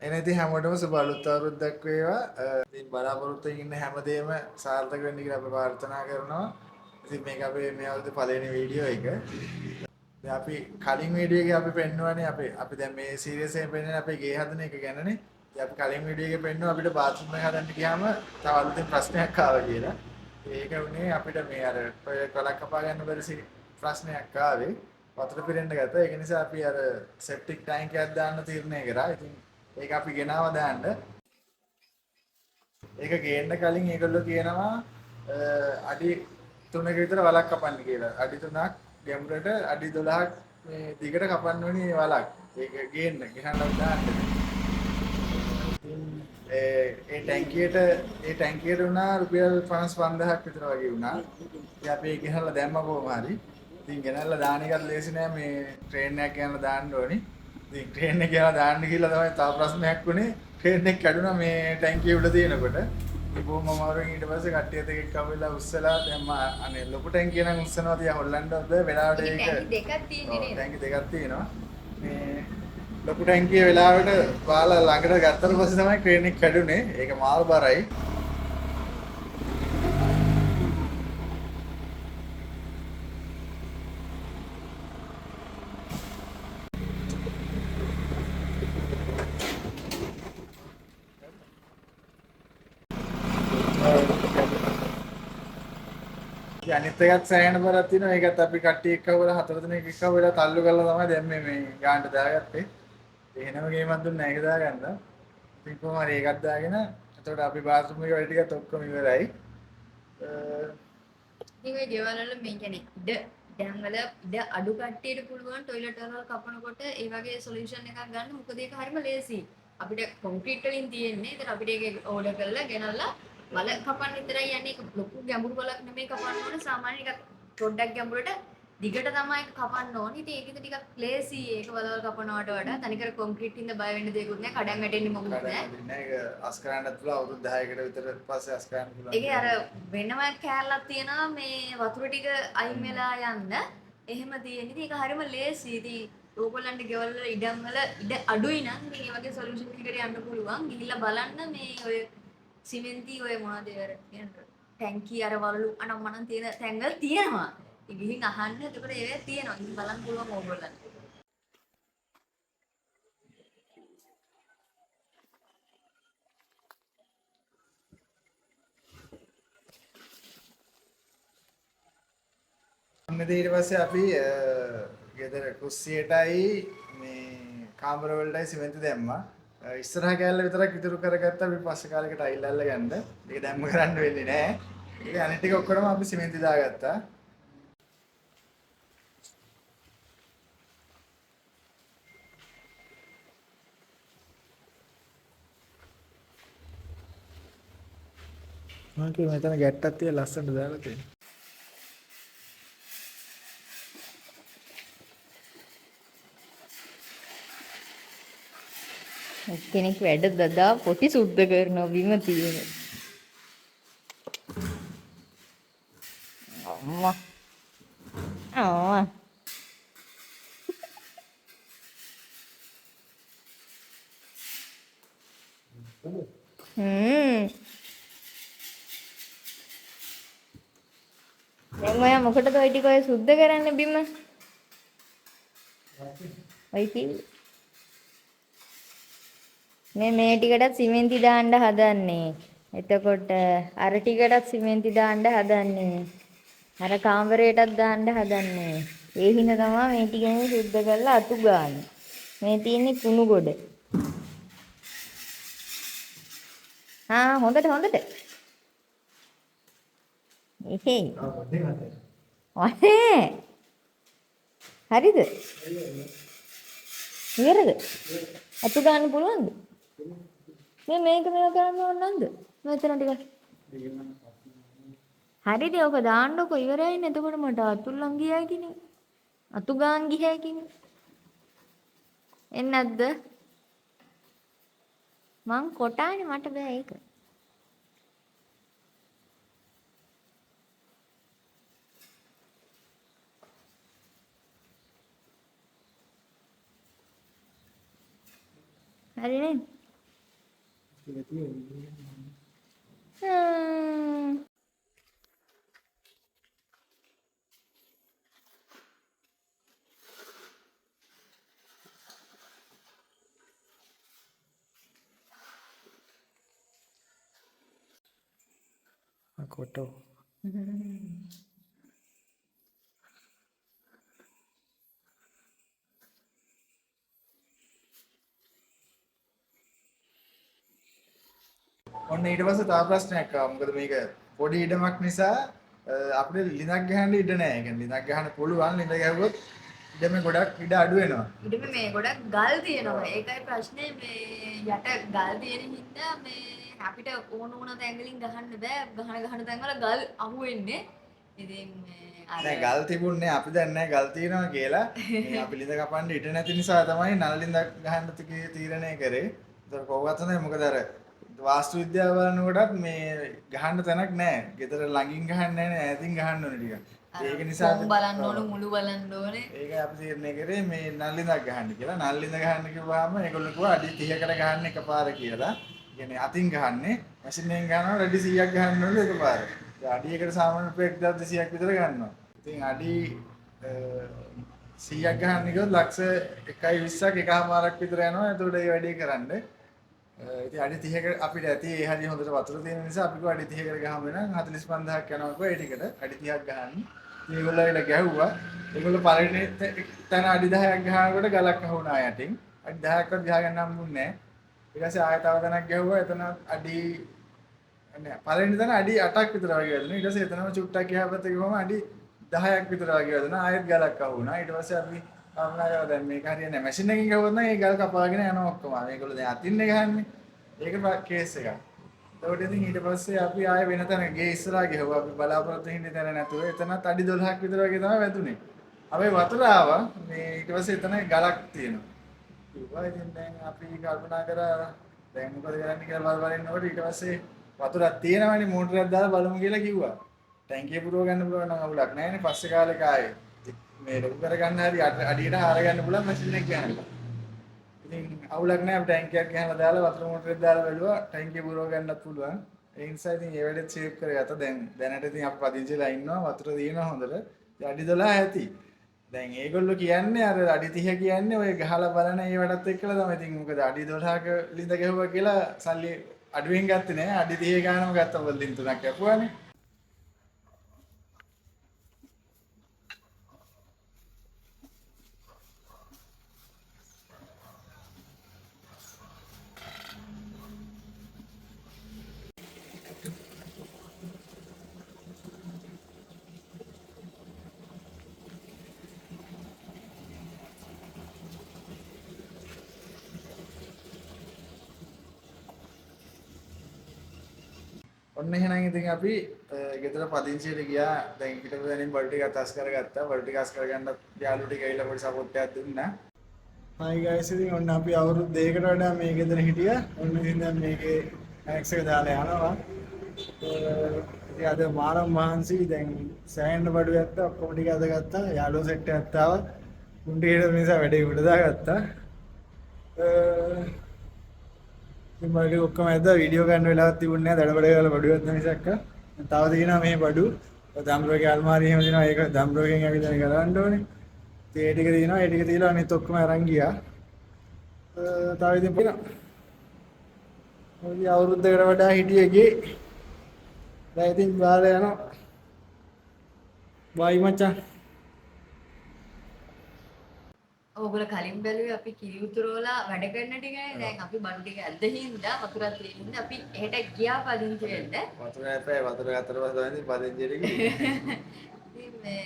එනදී හැමෝටම සුබ අලුත් අවුරුද්දක් වේවා. ඉතින් බලාපොරොත්තු ඉන්න හැමදේම සාර්ථක වෙන්න කියලා අපි ප්‍රාර්ථනා කරනවා. ඉතින් මේක අපේ මේ අවුරුද්දේ පළවෙනි වීඩියෝ එක. දැන් අපි කලින් වීඩියෝ එකේ අපි පෙන්නුවානේ අපි දැන් මේ සීරියස් එකෙන් පෙන්වන්නේ අපේ ගේ හදන එක ගැනනේ. ඉතින් අපි කලින් වීඩියෝ එකේ පෙන්නුවා අපිට බාත්රූම් එක හදන්න ගියාම තව අලුතෙන් ප්‍රශ්නයක් ආවා කියලා. ඒක උනේ අපිට මේ අර ටොයිලට් වලක් කපා ගන්න බැරි ප්‍රශ්නයක් ආවේ. වතුර පිරෙන්න ගත්තා. ඒක නිසා අපි අර සෙප්ටික් ටැංක් එකක් දාන්න තීරණය කරා. ඉතින් ඒක අපි ගෙනාව දාන්න. ඒක ගේන්න කලින් ඒගොල්ලෝ කියනවා අඩි 3ක විතර වලක් කපන්න කියලා. අඩි 3ක් ගැඹුරට අඩි 12ක් මේ දිගට කපන්න ඕනේ මේ වලක්. ඒක ගේන්න ගහන්න දාන්න. ඒ ටැංකියට වුණා රුපියල් 55000ක් විතර වගේ වුණා. ඉතින් අපි ඒක ගෙනල්ලා දැම්ම කොහොම හරි. ඉතින් ගෙනල්ලා දාන එකත් ලේසි නෑ මේ ට්‍රේන් එකක් ගෙනල්ලා දාන්න ඕනි. ඉතින් ට්‍රේන් එක ගෙනල්ලා දාන්න ගිහලා තමයි තව ප්‍රශ්නයක් වුණේ. ට්‍රේන් එක කැඩුනා මේ ටැංකිය උඩ තියෙනකොට. ඉතින් බොහොම අමාරුවෙන් ඊට පස්සේ කට්ටියත් එක්ක කවලා උස්සලා දැන් අනේ ලොකු ටැංකිය නම් උස්සනවා තියා හොල්ලන්නවත් බෑ වෙලාවට ඒක ටැංකි දෙකක් තියෙන්නේ නේද? ටැංකි දෙකක් තියෙනවා. මේ ලොකු ටැංකිය වෙලාවට බාලා ළඟට ගත්තට පස්සේ තමයි ක්‍රේන් එක කැඩුනේ. ඒක මාරු බරයි. අනිත් එකත් සෑහෙන බරක් තියෙනවා. ඒකත් අපි කට්ටිය එක්කවලා හතර දෙනෙක් එක්කවලා තල්ලු කරලා තමයි දැන් මේ ගානට දාගත්තේ. එහෙනම ගේමක් දුන්නා ඒක දාගන්න. ඉතින් කොහොම හරි ඒකත් දාගෙන එතකොට අපි බාත්රූම් එකේ වැඩ ටිකත් ඔක්කොම ඉවරයි. ඉතින් ඔය ගෙවල් වල මේ කියන්නේ ඉඩ දැන් වල ඉඩ අඩු කට්ටියට පුළුවන් টয়ලට් වල කපනකොට ඒ වගේ සොලියුෂන් එකක් ගන්න. මොකද ඒක හරිම ලේසි. අපිට කොන්ක්‍රීට් වලින් තියෙන්නේ. ඒතර අපිට ඒක ඕඩර් කරලා ගෙනල්ලා වල කපන්න විතරයි යන්නේ. ඒක ලොකු ගැඹුරු වලක් නෙමෙයි කපන්න ඕනේ. සාමාන්‍ය එකක් පොඩ්ඩක් ගැඹුරට දිගට තමයි කපන්න ඕනේ. ඉතින් ඒකද ටිකක් ලේසි. ඒක වලවල් කපනවට වඩා තනිකර කොන්ක්‍රීට් ඉඳ බය වෙන්න දෙයක්වත් නැහැ. කඩන් වැටෙන්නේ මොකුත් නැහැ. ඒක අස් කරන්නත් පුළුවන් අවුරුදු 10කට විතර පස්සේ අස් කරන්න පුළුවන්. ඒකේ අර වෙනම කෑල්ලක් තියෙනවා මේ වතුර ටික අයින් වෙලා යන්න. එහෙම තියෙන. ඉතින් ඒක හරිම ලේසි. ඉතින් ඕගොල්ලන්ට ගෙවල් වල ඉඩම් වල ඉඩ අඩුයි නම් ඉතින් මේ වගේ සොලියුෂන් එකකට යන්න පුළුවන්. ගිහිල්ලා බලන්න මේ ඔය සිමෙන්ති ඔය මොනවද ඒවට කියන්නේ ටැංකි අර වලලු අනම්මනම් තියෙන තැන්වල තියෙනවා. ඉතින් ගිහින් අහන්න. එතකොට ඒවේ තියෙනවා. ඉතින් බලන්න පුළුවන් ඕගොල්ලන්ට. ඊට පස්සේ අපි ගෙදර කුස්සියටයි මේ කාමර වලටයි සිමෙන්ති දැම්මා. ඉස්සරහ කෑල්ල විතරක් ඉතුරු කරගත්තා අපි පස්සේ කාලෙකට අයිල් අල්ල ගන්න. ඒක දැම්ම කරන්න වෙන්නේ නැහැ. ඒ අනිත් ටික ඔක්කොම අපි සිමෙන්ති දාගත්තා. මම කිව්වා මෙතන ගැට්ටක් තියලා ලස්සනට දාලා තියෙනවා. කෙනෙක් වැඩ දදා පොටි සුද්ධ කරනවා බිම තියෙන. අම්මා. අම්මා. දැන් ඔයා මොකටද ওই ටික ඔය සුද්ධ කරන්න බිම? ඔයි කිව්වේ. මේ ටිකටත් සිමෙන්ති දාන්න හදන්නේ. එතකොට අර ටිකටත් සිමෙන්ති දාන්න හදන්නේ. අර කාමරයටත් දාන්න හදන්නේ. ඒ හින්දා තමයි මේ ටිකෙන් සුද්ධ කරලා අතු ගාන්නේ. මේ තියෙන්නේ කුණු ගොඩ. හොඳට. එහෙයි. ඔහේ. හරිද? ඉවරද? අතු ගන්න පුළුවන්ද? මේක කරන්න ඕන නැද්ද? මෙතන ටිකක්. හරිද? ඔක දාන්නකො ඉවරයිනේ. එතකොට මට අතුල්ලන් ගියා කිනේ. අතු ගාන් ගියා කිනේ. එන්නේ නැද්ද? මං කොටානේ මට බෑ ඒක. හරි නේද? කොටෝ ඔන්න ඊට පස්සේ තව ප්‍රශ්නයක් ආවා. මොකද මේක පොඩි ඉඩමක් නිසා අපිට ලිඳක් ගහන්න ඉඩ නැහැ. ඒ කියන්නේ ලිඳක් ගහන්න පුළුවන්. ලිඳ ගැහුවොත් ඉඩම ගොඩක් ඉඩ අඩු වෙනවා. ඉතින් මේ ගොඩක් ගල් තියෙනවා. ඒකයි ප්‍රශ්නේ මේ යට ගල් තියෙන හින්දා මේ අපිට ඕන ඕන තැන් වලින් ගහන්න බෑ. ගහන තැන් වල ගල් අහු වෙන්නේ. ඉතින් මේ අර නෑ ගල් තිබුණේ අපි දැන් නෑ ගල් තියනවා කියලා. මේ අපි ලිඳ කපන්න ඉඩ නැති නිසා තමයි නල ලිඳ ගහන්න තීරණය කරේ. ඒතර කොහොමවත් නැහැ මොකද අර වාස්තු විද්‍යාව බලනකොටත් මේ ගහන්න තැනක් නැහැ. ගෙදර ළඟින් ගහන්න නැහැ ඈතින් ගහන්න ඕනේ ටිකක්. ඒක නිසා කොම් බලන්න ඕන මුළු බලන්න ඕනේ. ඒකයි අපි තීරණය කරේ මේ නල්ලිඳක් ගහන්න කියලා. නල්ලිඳ ගහන්න කිව්වහම ඒගොල්ලෝ කිව්වා අඩි 30කට ගහන්න එකපාර කියලා. ඒ කියන්නේ අතින් ගහන්නේ. මැෂින් එකෙන් ගහනවා අඩි 100ක් ගහන්න ඕනේ එකපාර. ඒ අඩියකට සාමාන්‍ය රුපියල් 1200ක් විතර ගන්නවා. ඉතින් අඩි 100ක් ගහන්න ගියොත් ලක්ෂ 1.20ක් එකමාරක් විතර යනවා. එතකොට ඒ වැඩේ කරන්න. ඉතින් අඩි 30කට අපිට ඇති ඒ හරිය හොඳට වතුර තියෙන නිසා අපි කිව්වා අඩි 30කට ගහමු නම් 45000ක් යනවා කිව්වා ඒ ටිකට අඩි 30ක් ගහන්න. ඒගොල්ලෝ ඇවිල්ලා ගැහුවා. ඒගොල්ලෝ පළවෙනි තැන අඩි 10ක් ගහනකොට ගලක් අහුණා යටින්. අඩි 10ක්වත් ගහගන්න හම්බුන්නේ නැහැ. ඊට පස්සේ ආයෙ තව තැනක් ගැහුවා. එතන අඩි නෑ පළවෙනි තැන අඩි 8ක් විතර වගේ වැදුනා. ඊට පස්සේ එතනම චුට්ටක් එහා පැත්තේ ගිහම අඩි 10ක් විතර වගේ වැදුනා. ආයෙත් ගලක් අහුණා. ඊට පස්සේ අපි කල්පනා කරා දැන් මේක හරියන්නේ නැහැ. මැෂින් එකකින් ගහුවොත් නම් ඒ ගල් කපාගෙන යනවා ඔක්කොම. මේගොල්ලෝ දැන් අතින්නේ ගහන්නේ. ඒක කේස් එකක්. ඒකට ඉතින් ඊට පස්සේ අපි ආයෙ වෙන තැනක ගේ ඉස්සරහා ගිහුවා. අපි බලාපොරොත්තු වෙන්නේ තැන නැතුව. එතනත් අඩි 12ක් විතර වගේ තමයි වැදුනේ. අපි වතුර ආවා. මේ ඊට පස්සේ එතන ගලක් තියෙනවා. කිව්වා ඉතින් දැන් අපි කල්පනා කරා දැන් මොකද කරන්න කියලා බලනකොට ඊට පස්සේ වතුරක් තියෙනවනේ මෝටරයක් දාලා බලමු කියලා කිව්වා. ටැංකිය පුරව ගන්න පුළුවන් නම් අවුලක් නැහැ නේ. පස්සේ කාලෙක ආයේ මේ ලොකු කරගන්න හරි අඩියට හාර ගන්න පුළුවන් මැෂින් එක ගහනවා. ඉතින් අවුලක් නැහැ අපි ටැංකියක් ගහලා දාලා වතුර මෝටරයක් දාලා බැලුවා ටැංකිය පුරව ගන්නත් පුළුවන්. ඒ නිසා ඉතින් ඒ වැඩේත් සේව් කරගත්තා. දැනට ඉතින් අපි පදිංචිලා ඉන්නවා වතුර දිනනවා හොඳට. අඩි 12 ඇති. දැන් ඒගොල්ලෝ කියන්නේ අර අඩි 30 කියන්නේ ඔය ගහලා බලන ඒ වටත් එක්කලා තමයි. ඉතින් මොකද අඩි 12ක ලිඳ ගැහුවා කියලා සල්ලි අඩුවෙන් ගත්තේ නෑ. අඩි 30 ගානම ගත්තා පොල් ලිඳ තුනක් කැපුවානේ. ඔන්න එහෙනම් ඉතින් අපි ගෙදර පදිංචියට ගියා. දැන් හිටපු දැනින් බඩු ටික අතස් කරගත්තා. බඩු ටික අස් කරගන්න යාළුවෝ ටික ඇවිල්ලා පොඩි සපෝට් එකක් දුන්නා. හයි ගයිස් ඉතින් ඔන්න අපි අවුරුදු 2කට වඩා මේ ගෙදර හිටියා. ඔන්න ඉතින් දැන් මේකේ මැක්ස් එක දාලා යනවා. ඉතින් අද මාරම් මහන්සි දැන් සෑහෙන බඩු ඇත්තා. ඔක්කොම ටික අද ගත්තා. යාළුවෝ සෙට් එකක් ආවා. උන්ට ඊට නිසා වැඩේ උඩ දාගත්තා. මට ඔක්කොම ඇද වීඩියෝ ගන්න වෙලාවක් තිබුණේ නැහැ. දඩබඩ ගාලා බඩුවක් නැතිසක්ක. තව තියෙනවා මේ බඩු. දම්රෝගේ අල්මාරිය එහෙම දෙනවා. ඒක දම්රෝගෙන් ඇවිල්ලා කරවන්න ඕනේ. ඒ ටික තියෙනවා. ඒ ටික තියලා අනිත් ඔක්කොම අරන් ගියා. තව ඉතින් පිනවා. ඔය අවුරුද්දකට වඩා හිටියේ ගේ. දැන් ඉතින් බාලා යනවා. බයි මචං. ඕගොල්ලෝ කලින් බැලුවේ අපි කිරි උතුරවලා වැඩ කරන ටිකනේ. දැන් අපි බඩු ටික ඇද්දින්දා වතුරත් තියෙනින්ද අපි එහෙට ගියා පදිංචි වෙන්න. වතුර නැපේ වතුර ගත්තට පස්සේ තමයි පදිංචියට ගියේ. ඉතින් මේ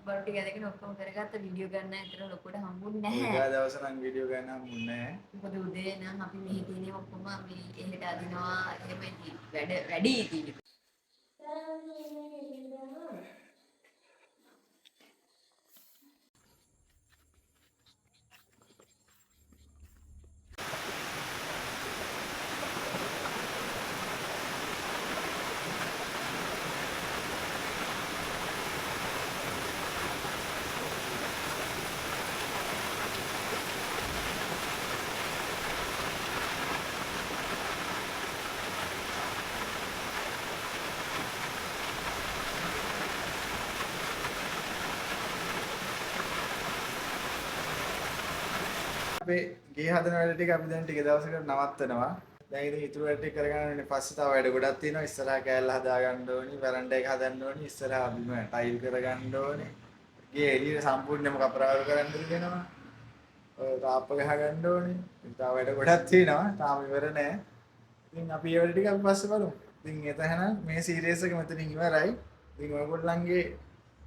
බඩු ටික ඇදගෙන ඔක්කොම කරගත්ත වීඩියෝ ගන්න ඇතර ලොකුට හම්බුන්නේ නැහැ. ඒ දවස් නම් වීඩියෝ ගන්න හම්බුන්නේ නැහැ. මොකද උදේ නම් අපි මෙහි තියෙන ඔක්කොම මේ එහෙට අදිනවා එහෙම වැඩි ඉතින්. අපේ ගේ හදන වැඩ ටික අපි දැන් ටික දවසකට නවත්තනවා. දැන් ඉතින් ඉතුරු වැඩ ටික කරගන්න ඕනේ. පස්සේ තව වැඩ ගොඩක් තියෙනවා. ඉස්සරහා කෑල්ල හදා ගන්න ඕනේ. වරන්ඩා එක හදන්න ඕනේ. ඉස්සරහා බිම ටයිල් කරගන්න ඕනේ. ගේ එළිය සම්පූර්ණයෙන්ම කපරාවල් කරන්න තියෙනවා. ඔය තාප්ප ගහ ගන්න ඕනේ. ඉතින් තව වැඩ ගොඩක් තියෙනවා. තාම ඉවර නෑ. ඉතින් අපි ඒ වැඩ ටික අපි පස්සේ බලමු. ඉතින් එතන මේ සීරීස් එක මෙතනින් ඉවරයි. ඉතින් ඔයගොල්ලන්ගේ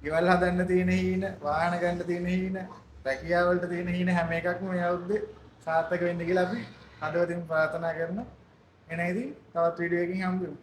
ගෙවල් හදන්න තියෙන හීන, වාහන ගන්න තියෙන හීන, රැකියාව වලට තියෙන හීන හැම එකක්ම මේ අවුරුද්දේ සාර්ථක වෙන්න කියලා අපි හදවතින් ප්‍රාර්ථනා කරනවා. එහෙනම් ඉතින් තවත් වීඩියෝ එකකින් හම්බ වෙමු.